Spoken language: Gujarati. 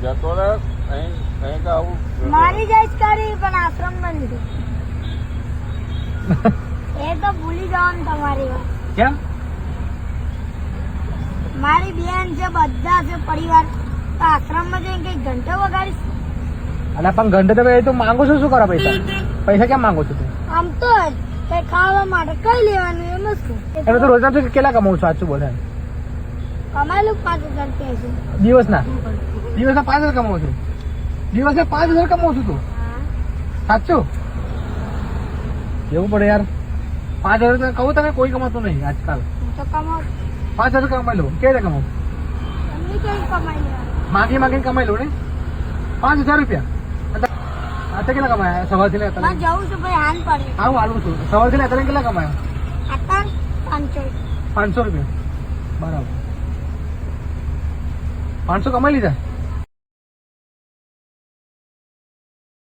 જતો રહે અહીં તો આવું મારી જઈશ કરી પણ આશ્રમ માં લીધું એ તો ભૂલી જવાનું તમારી વાત. કેમ? મારી બેન છે બધા છે પરિવાર તો આશ્રમ માં જઈને કઈ ઘંટો વગાડીશ. અલા પણ ઘંટે તો એ તો માંગુ છું, શું કરો પૈસા? પૈસા કેમ માંગુ છું તું? આમ તો કઈ ખાવા માટે કઈ લેવાનું એમ જ કહું. એટલે તું રોજના તું કેટલા કમાવું છું? સાચું બોલે. કમાયેલું 5,000 કે છે. દિવસના 5,000 કમાવું છું. દિવસે 5,000 કમાવું છું તું? સાચું કેવું પડે યાર. 5,000 તો કહું તમે કોઈ કમાતું નહીં આજકાલ. તો કમાવ 5,000 કમાઈ લો. કેવી રીતે કમાવું? એમની કઈ કમાઈ લેવાનું. માગીને કમાઈ લો ને 5,000 રૂપિયા. અત્યારે કેટલા કમાયા સવારથી ને માં અત્યારે? જવું છું ભાઈ હાન પડે. હા હું આવું છું. સવારથી ને અત્યારે કેટલા કમાયા? અત્યારે 500. 500 રૂપિયા. બરાબર 500 કમાઈ લીધા.